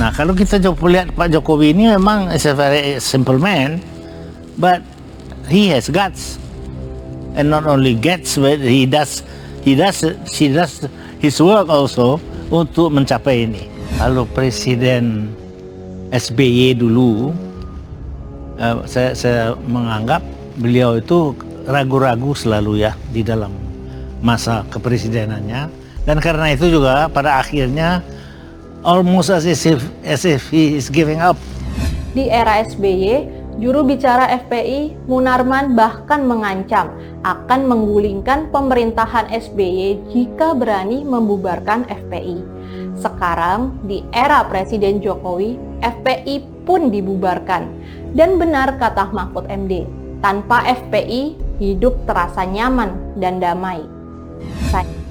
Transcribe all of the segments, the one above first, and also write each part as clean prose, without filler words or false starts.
Nah, kalau kita lihat Pak Jokowi ini memang is a very simple man, but he has guts, and not only guts, but he does his work also untuk mencapai ini. Kalau Presiden SBY dulu, saya menganggap beliau itu ragu-ragu selalu ya di dalam masa kepresidenannya, dan karena itu juga pada akhirnya almost as if he is giving up. Di era SBY, juru bicara FPI Munarman bahkan mengancam akan menggulingkan pemerintahan SBY jika berani membubarkan FPI. Sekarang di era Presiden Jokowi, FPI pun dibubarkan. Dan benar kata Mahfud MD, tanpa FPI hidup terasa nyaman dan damai.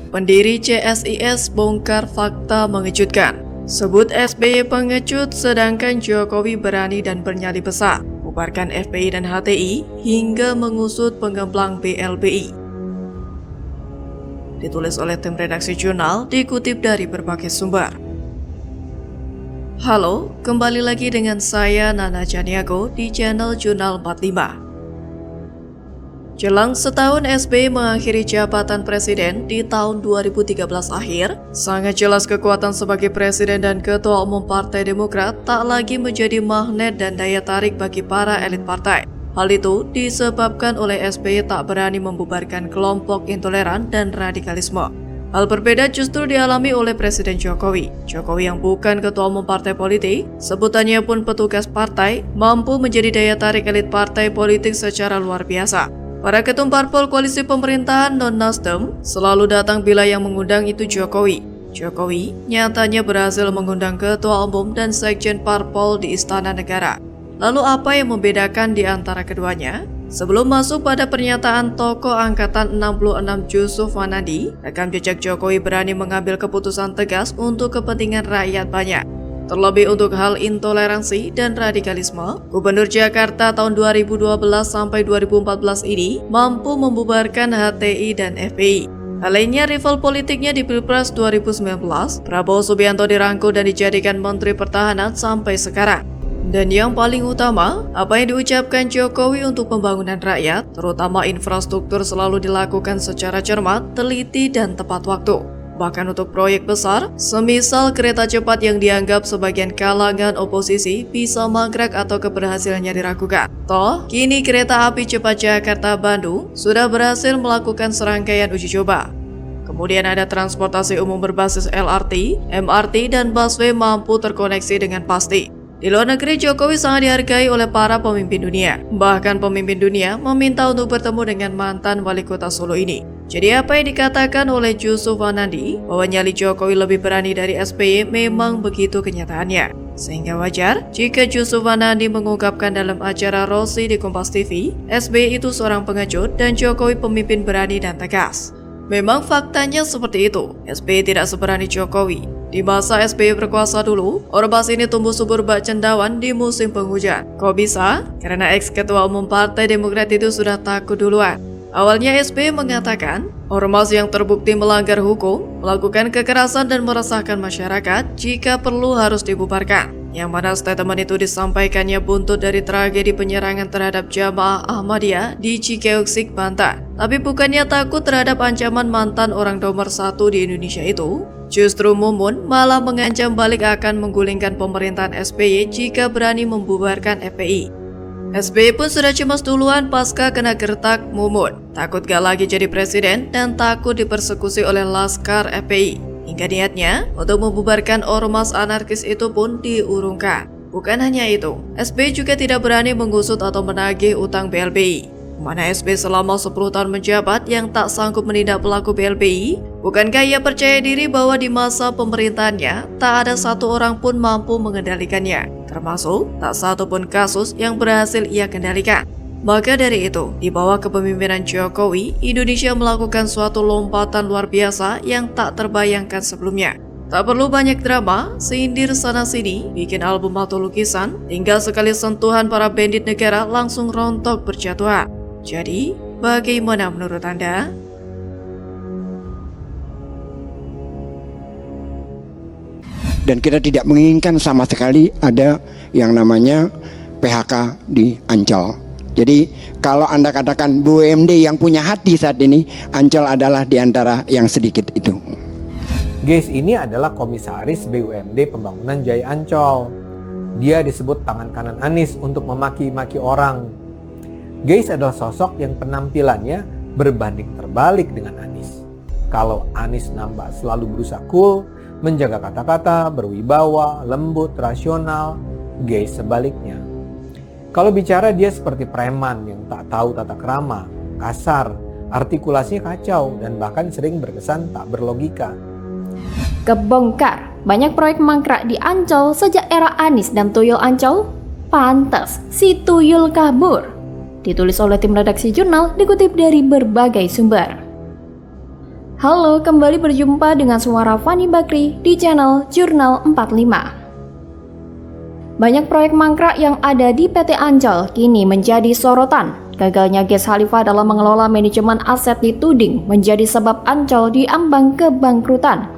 Pendiri CSIS bongkar fakta mengejutkan. Sebut SBY pengecut, sedangkan Jokowi berani dan bernyali besar bubarkan FPI dan HTI hingga mengusut pengemplang BLBI. Ditulis oleh tim redaksi jurnal, dikutip dari berbagai sumber. Halo, kembali lagi dengan saya Nana Janiago di channel Jurnal 45. Jelang setahun SBY mengakhiri jabatan presiden di tahun 2013 akhir, sangat jelas kekuatan sebagai presiden dan ketua umum Partai Demokrat tak lagi menjadi magnet dan daya tarik bagi para elit partai. Hal itu disebabkan oleh SBY tak berani membubarkan kelompok intoleran dan radikalisme. Hal berbeda justru dialami oleh Presiden Jokowi. Jokowi yang bukan ketua umum partai politik, sebutannya pun petugas partai, mampu menjadi daya tarik elit partai politik secara luar biasa. Para ketum parpol koalisi pemerintahan non-Nasdem selalu datang bila yang mengundang itu Jokowi. Jokowi nyatanya berhasil mengundang ketua umum dan sekjen parpol di Istana Negara. Lalu apa yang membedakan di antara keduanya? Sebelum masuk pada pernyataan tokoh Angkatan 66 Jusuf Wanandi, rekam jejak Jokowi berani mengambil keputusan tegas untuk kepentingan rakyat banyak. Terlebih untuk hal intoleransi dan radikalisme, Gubernur Jakarta tahun 2012 sampai 2014 ini mampu membubarkan HTI dan FPI. Hal lainnya rival politiknya di Pilpres 2019, Prabowo Subianto dirangkul dan dijadikan Menteri Pertahanan sampai sekarang. Dan yang paling utama, apa yang diucapkan Jokowi untuk pembangunan rakyat, terutama infrastruktur selalu dilakukan secara cermat, teliti, dan tepat waktu. Bahkan untuk proyek besar, semisal kereta cepat yang dianggap sebagian kalangan oposisi bisa mangkrak atau keberhasilannya diragukan. Toh, kini kereta api cepat Jakarta-Bandung sudah berhasil melakukan serangkaian uji coba. Kemudian ada transportasi umum berbasis LRT, MRT, dan busway mampu terkoneksi dengan pasti. Di luar negeri, Jokowi sangat dihargai oleh para pemimpin dunia. Bahkan pemimpin dunia meminta untuk bertemu dengan mantan wali kota Solo ini. Jadi apa yang dikatakan oleh Jusuf Wanandi bahwa nyali Jokowi lebih berani dari SBY memang begitu kenyataannya. Sehingga wajar jika Jusuf Wanandi mengungkapkan dalam acara Rossi di Kompas TV, SBY itu seorang pengecut dan Jokowi pemimpin berani dan tegas. Memang faktanya seperti itu, SBY tidak seberani Jokowi. Di masa SBY berkuasa dulu, ormas ini tumbuh subur bak cendawan di musim penghujan. Kok bisa? Karena ex-ketua umum Partai Demokrat itu sudah takut duluan. Awalnya SBY mengatakan, ormas yang terbukti melanggar hukum, melakukan kekerasan dan meresahkan masyarakat jika perlu harus dibubarkan. Yang mana statement itu disampaikannya buntut dari tragedi penyerangan terhadap jamaah Ahmadiyah di Cikeusik, Banten. Tapi bukannya takut terhadap ancaman mantan orang nomor 1 di Indonesia itu, justru Mumun malah mengancam balik akan menggulingkan pemerintahan SBY jika berani membubarkan FPI. SBY pun sudah cemas duluan pasca kena gertak Mumun. Takut gak lagi jadi presiden dan takut dipersekusi oleh Laskar FPI. Hingga niatnya untuk membubarkan ormas anarkis itu pun diurungkan. Bukan hanya itu, SBY juga tidak berani mengusut atau menagih utang BLBI. Mana SBY selama 10 tahun menjabat yang tak sanggup menindak pelaku BLBI? Bukankah ia percaya diri bahwa di masa pemerintahannya tak ada satu orang pun mampu mengendalikannya, termasuk tak satu pun kasus yang berhasil ia kendalikan. Maka dari itu, di bawah kepemimpinan Jokowi, Indonesia melakukan suatu lompatan luar biasa yang tak terbayangkan sebelumnya. Tak perlu banyak drama, sindir sana-sini, bikin album atau lukisan, tinggal sekali sentuhan para bandit negara langsung rontok berjatuhan. Jadi, bagaimana menurut Anda? dan kita tidak menginginkan sama sekali ada yang namanya PHK di Ancol. Jadi kalau Anda katakan BUMD yang punya hati saat ini, Ancol adalah di antara yang sedikit itu. Geis ini adalah komisaris BUMD Pembangunan Jaya Ancol. Dia disebut tangan kanan Anies untuk memaki-maki orang. Geis adalah sosok yang penampilannya berbanding terbalik dengan Anies. Kalau Anies nampak selalu berusaha cool, menjaga kata-kata, berwibawa, lembut, rasional, Geis sebaliknya. Kalau bicara dia seperti preman yang tak tahu tata krama, kasar, artikulasinya kacau, dan bahkan sering berkesan tak berlogika. Kebongkar, banyak proyek mangkrak di Ancol sejak era Anies dan Tuyul Ancol. Pantes si Tuyul kabur. Ditulis oleh tim redaksi jurnal, dikutip dari berbagai sumber. Halo, kembali berjumpa dengan suara Fani Bakri di channel Jurnal 45. Banyak proyek mangkrak yang ada di PT Ancol kini menjadi sorotan. Gagalnya Geis Khalifah dalam mengelola manajemen aset dituding menjadi sebab Ancol diambang kebangkrutan.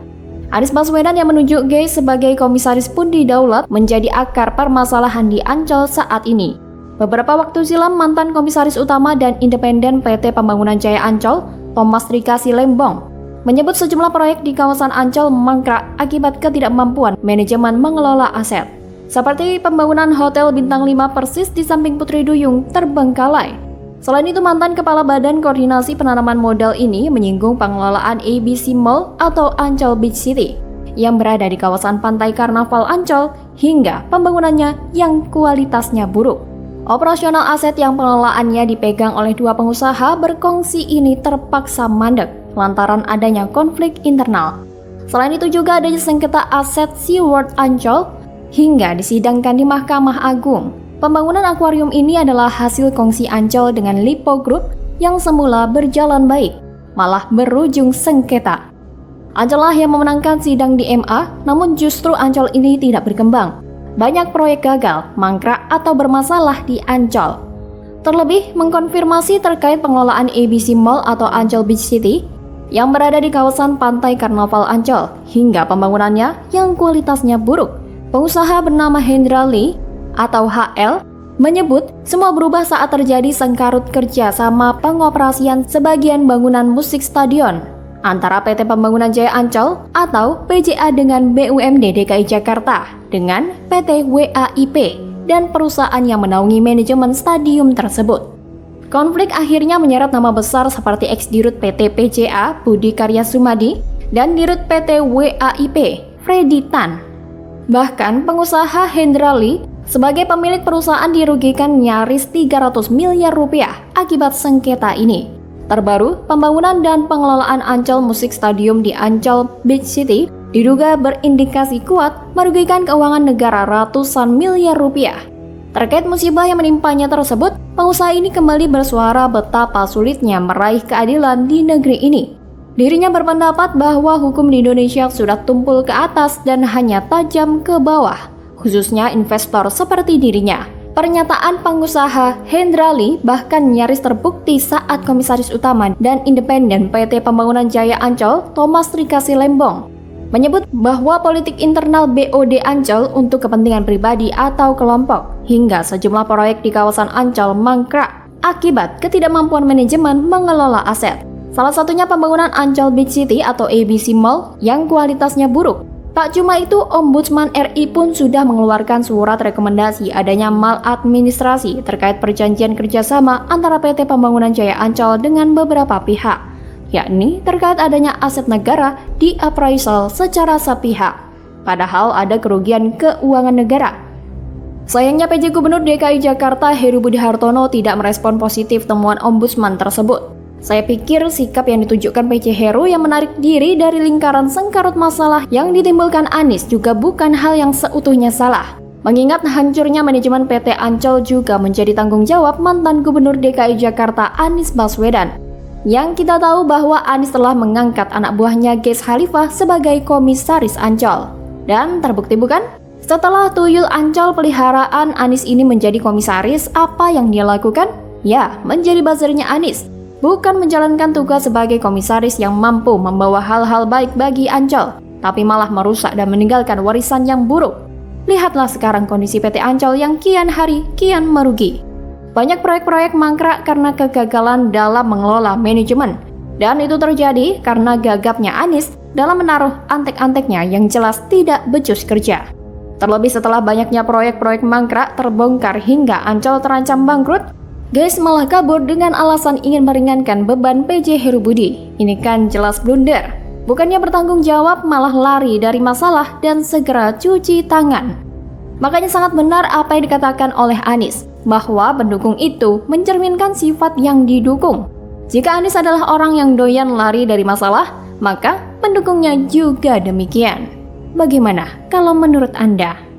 Anies Baswedan yang menunjuk Geis sebagai komisaris pun didaulat menjadi akar permasalahan di Ancol saat ini. Beberapa waktu silam, mantan komisaris utama dan independen PT Pembangunan Jaya Ancol, Thomas Rika Silembong, menyebut sejumlah proyek di kawasan Ancol mangkrak akibat ketidakmampuan manajemen mengelola aset. Seperti pembangunan Hotel Bintang 5 persis di samping Putri Duyung terbengkalai. Selain itu, mantan Kepala Badan Koordinasi Penanaman Modal ini menyinggung pengelolaan ABC Mall atau Ancol Beach City yang berada di kawasan Pantai Karnaval Ancol hingga pembangunannya yang kualitasnya buruk. Operasional aset yang pengelolaannya dipegang oleh dua pengusaha berkongsi ini terpaksa mandek lantaran adanya konflik internal. Selain itu juga adanya sengketa aset SeaWorld Ancol hingga disidangkan di Mahkamah Agung. Pembangunan akuarium ini adalah hasil kongsi Ancol dengan Lipo Group yang semula berjalan baik, malah berujung sengketa. Ancol lah yang memenangkan sidang di MA, namun justru Ancol ini tidak berkembang. Banyak proyek gagal, mangkrak atau bermasalah di Ancol. Terlebih mengkonfirmasi terkait pengelolaan ABC Mall atau Ancol Beach City yang berada di kawasan Pantai Karnaval Ancol hingga pembangunannya yang kualitasnya buruk. Pengusaha bernama Hendra Lee atau HL menyebut semua berubah saat terjadi sengkarut kerja sama pengoperasian sebagian bangunan musik stadion antara PT Pembangunan Jaya Ancol atau PJA dengan BUMD DKI Jakarta dengan PT WAIP dan perusahaan yang menaungi manajemen stadium tersebut. Konflik akhirnya menyeret nama besar seperti ex-dirut PT PJA Budi Karya Sumadi dan dirut PT WAIP Freddy Tan. Bahkan pengusaha Hendra Lee sebagai pemilik perusahaan dirugikan nyaris 300 miliar rupiah akibat sengketa ini. Terbaru, pembangunan dan pengelolaan Ancol Musik Stadium di Ancol Beach City diduga berindikasi kuat merugikan keuangan negara ratusan miliar rupiah. Terkait musibah yang menimpanya tersebut, pengusaha ini kembali bersuara betapa sulitnya meraih keadilan di negeri ini. Dirinya berpendapat bahwa hukum di Indonesia sudah tumpul ke atas dan hanya tajam ke bawah, khususnya investor seperti dirinya. Pernyataan pengusaha Hendra Lee bahkan nyaris terbukti saat komisaris utama dan independen PT Pembangunan Jaya Ancol, Thomas Rika Silembong, menyebut bahwa politik internal BOD Ancol untuk kepentingan pribadi atau kelompok hingga sejumlah proyek di kawasan Ancol mangkrak akibat ketidakmampuan manajemen mengelola aset. Salah satunya pembangunan Ancol Beach City atau ABC Mall yang kualitasnya buruk. Tak cuma itu, Ombudsman RI pun sudah mengeluarkan surat rekomendasi adanya maladministrasi terkait perjanjian kerjasama antara PT Pembangunan Jaya Ancol dengan beberapa pihak, yakni terkait adanya aset negara di appraisal secara sepihak, padahal ada kerugian keuangan negara. Sayangnya PJ Gubernur DKI Jakarta Heru Budi Hartono tidak merespon positif temuan Ombudsman tersebut. Saya pikir sikap yang ditunjukkan PJ Heru yang menarik diri dari lingkaran sengkarut masalah yang ditimbulkan Anies juga bukan hal yang seutuhnya salah. Mengingat hancurnya manajemen PT Ancol juga menjadi tanggung jawab mantan Gubernur DKI Jakarta Anies Baswedan. Yang kita tahu bahwa Anies telah mengangkat anak buahnya Geis Khalifah sebagai komisaris Ancol. Dan terbukti bukan? Setelah Tuyul Ancol peliharaan Anies ini menjadi komisaris, apa yang dia lakukan? Ya, menjadi buzzernya Anies. Bukan menjalankan tugas sebagai komisaris yang mampu membawa hal-hal baik bagi Ancol. tapi malah merusak dan meninggalkan warisan yang buruk. Lihatlah sekarang kondisi PT Ancol yang kian hari kian merugi. Banyak proyek-proyek mangkrak karena kegagalan dalam mengelola manajemen. Dan itu terjadi karena gagapnya Anies dalam menaruh antek-anteknya yang jelas tidak becus kerja. Terlebih setelah banyaknya proyek-proyek mangkrak terbongkar hingga Ancol terancam bangkrut, Guys malah kabur dengan alasan ingin meringankan beban PJ Heru Budi. Ini kan jelas blunder. Bukannya bertanggung jawab, malah lari dari masalah dan segera cuci tangan. Makanya sangat benar apa yang dikatakan oleh Anies, bahwa pendukung itu mencerminkan sifat yang didukung. Jika Anies adalah orang yang doyan lari dari masalah, maka pendukungnya juga demikian. Bagaimana kalau menurut Anda?